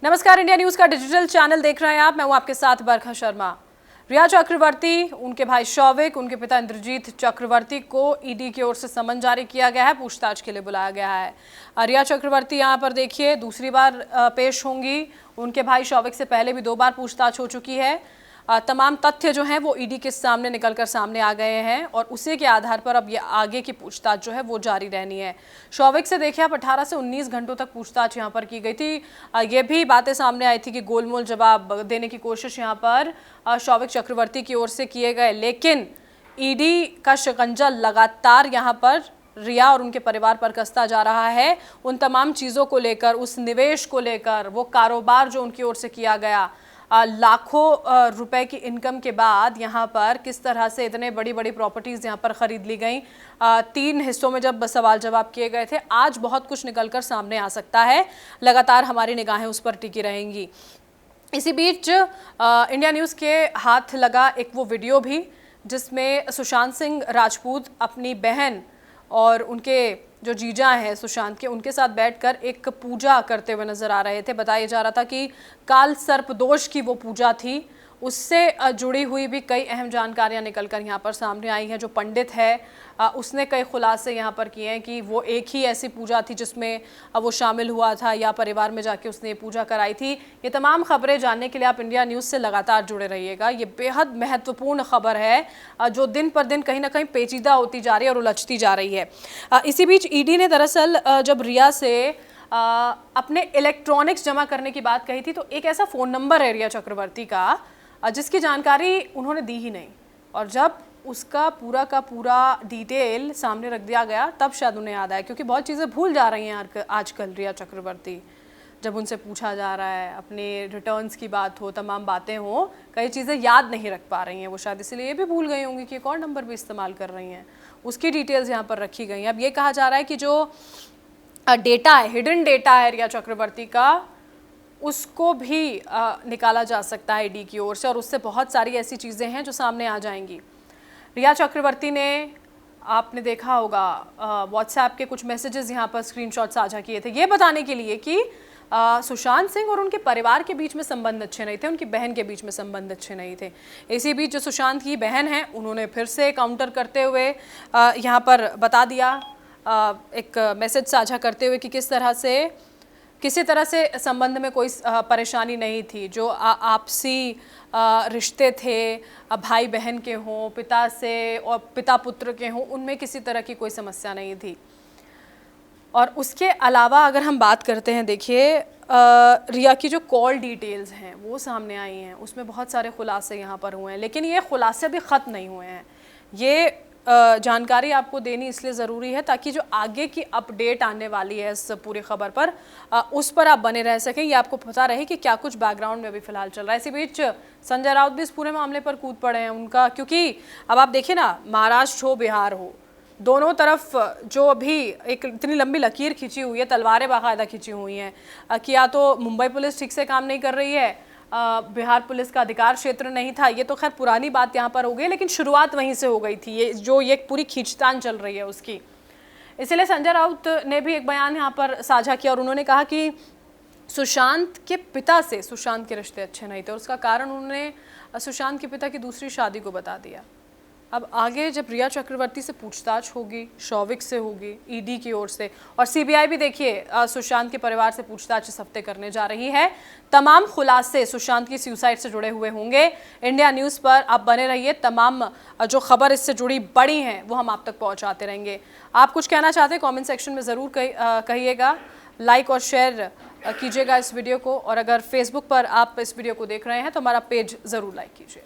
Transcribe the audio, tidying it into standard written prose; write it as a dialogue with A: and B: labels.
A: नमस्कार, India news का digital channel देख रहे हैं आप। मैं हूं आपके साथ बरखा शर्मा। रिया चक्रवर्ती, उनके भाई शौविक, उनके पिता इंद्रजीत चक्रवर्ती को ईडी की ओर से समन जारी किया गया है, पूछताछ के लिए बुलाया गया है। रिया चक्रवर्ती यहां पर देखिए दूसरी बार पेश होंगी। उनके भाई शौविक से पहले भी 2 बार पूछताछ हो चुकी है। तमाम तथ्य जो हैं वो ईडी के सामने निकलकर सामने आ गए हैं और उसी के आधार पर अब ये आगे की पूछताछ जो है वो जारी रहनी है। शौविक से देखिए आप 18 से 19 घंटों तक पूछताछ यहाँ पर की गई थी। ये भी बातें सामने आई थी कि गोलमोल जवाब देने की कोशिश यहाँ पर शौविक चक्रवर्ती की ओर से किए गए, लेकिन ईडी का शिकंजा लगातार यहाँ पर रिया और उनके परिवार पर कसता जा रहा है। उन तमाम चीज़ों को लेकर, उस निवेश को लेकर, वो कारोबार जो उनकी ओर से किया गया, लाखों रुपए की इनकम के बाद यहाँ पर किस तरह से इतने बड़ी बड़ी प्रॉपर्टीज़ यहाँ पर ख़रीद ली गई। 3 हिस्सों में जब सवाल जवाब किए गए थे, आज बहुत कुछ निकलकर सामने आ सकता है। लगातार हमारी निगाहें उस पर टिकी रहेंगी। इसी बीच इंडिया न्यूज़ के हाथ लगा एक वो वीडियो भी जिसमें सुशांत सिंह राजपूत अपनी बहन और उनके जो जीजा हैं सुशांत के, उनके साथ बैठकर एक पूजा करते हुए नजर आ रहे थे। बताया जा रहा था कि काल सर्प दोष की वो पूजा थी। उससे जुड़ी हुई भी कई अहम जानकारियां निकलकर यहाँ पर सामने आई हैं। जो पंडित है उसने कई खुलासे यहाँ पर किए हैं कि वो एक ही ऐसी पूजा थी जिसमें वो शामिल हुआ था या परिवार में जाके उसने ये पूजा कराई थी। ये तमाम खबरें जानने के लिए आप इंडिया न्यूज़ से लगातार जुड़े रहिएगा। ये बेहद महत्वपूर्ण खबर है जो दिन पर दिन कहीं ना कहीं पेचीदा होती जा रही है और उलझती जा रही है। इसी बीच ईडी ने दरअसल जब रिया से अपने इलेक्ट्रॉनिक्स जमा करने की बात कही थी तो एक ऐसा फ़ोन नंबर है रिया चक्रवर्ती का जिसकी जानकारी उन्होंने दी ही नहीं, और जब उसका पूरा का पूरा डिटेल सामने रख दिया गया तब शायद उन्हें याद आया, क्योंकि बहुत चीज़ें भूल जा रही हैं आजकल रिया चक्रवर्ती। जब उनसे पूछा जा रहा है, अपने रिटर्न्स की बात हो, तमाम बातें हो, कई चीज़ें याद नहीं रख पा रही हैं वो, शायद इसलिए ये भी भूल गई होंगी कि एक और नंबर भी इस्तेमाल कर रही हैं। उसकी डिटेल्स यहाँ पर रखी गई हैं। अब ये कहा जा रहा है कि जो डेटा है, हिडन डेटा है रिया चक्रवर्ती का, उसको भी निकाला जा सकता है ईडी की ओर से, और उससे बहुत सारी ऐसी चीज़ें हैं जो सामने आ जाएंगी। रिया चक्रवर्ती ने, आपने देखा होगा, व्हाट्सएप के कुछ मैसेजेस यहाँ पर स्क्रीनशॉट साझा किए थे ये बताने के लिए कि सुशांत सिंह और उनके परिवार के बीच में संबंध अच्छे नहीं थे, उनकी बहन के बीच में संबंध अच्छे नहीं थे। इसी बीच जो सुशांत की बहन है उन्होंने फिर से काउंटर करते हुए यहाँ पर बता दिया, एक मैसेज साझा करते हुए कि किसी तरह से संबंध में कोई परेशानी नहीं थी। जो आपसी रिश्ते थे, भाई बहन के हों, पिता से और पिता पुत्र के हों, उनमें किसी तरह की कोई समस्या नहीं थी। और उसके अलावा अगर हम बात करते हैं, देखिए रिया की जो कॉल डिटेल्स हैं वो सामने आई हैं, उसमें बहुत सारे खुलासे यहाँ पर हुए हैं, लेकिन ये खुलासे भी ख़त्म नहीं हुए हैं। ये जानकारी आपको देनी इसलिए ज़रूरी है ताकि जो आगे की अपडेट आने वाली है इस पूरी खबर पर, उस पर आप बने रह सकें, ये आपको पता रहे कि क्या कुछ बैकग्राउंड में अभी फ़िलहाल चल रहा है। इसी बीच संजय राउत भी इस पूरे मामले पर कूद पड़े हैं उनका, क्योंकि अब आप देखिए ना, महाराष्ट्र हो बिहार हो, दोनों तरफ जो अभी एक इतनी लंबी लकीर खींची हुई है, तलवारें बाकायदा खींची हुई हैं कि या तो मुंबई पुलिस ठीक से काम नहीं कर रही है, बिहार पुलिस का अधिकार क्षेत्र नहीं था। ये तो खैर पुरानी बात यहाँ पर हो गई, लेकिन शुरुआत वहीं से हो गई थी, ये पूरी खींचतान चल रही है उसकी। इसलिए संजय राउत ने भी एक बयान यहाँ पर साझा किया और उन्होंने कहा कि सुशांत के पिता से सुशांत के रिश्ते अच्छे नहीं थे, और उसका कारण उन्होंने सुशांत के पिता की दूसरी शादी को बता दिया। अब आगे जब रिया चक्रवर्ती से पूछताछ होगी, शौविक से होगी, ईडी की ओर से, और सीबीआई भी देखिए सुशांत के परिवार से पूछताछ इस हफ्ते करने जा रही है। तमाम खुलासे सुशांत की सुसाइड से जुड़े हुए होंगे। इंडिया न्यूज़ पर आप बने रहिए, तमाम जो खबर इससे जुड़ी बड़ी हैं वो हम आप तक पहुंचाते रहेंगे। आप कुछ कहना चाहते हैं कमेंट सेक्शन में ज़रूर कहिएगा। लाइक और शेयर कीजिएगा इस वीडियो को, और अगर फेसबुक पर आप इस वीडियो को देख रहे हैं तो हमारा पेज ज़रूर लाइक कीजिए।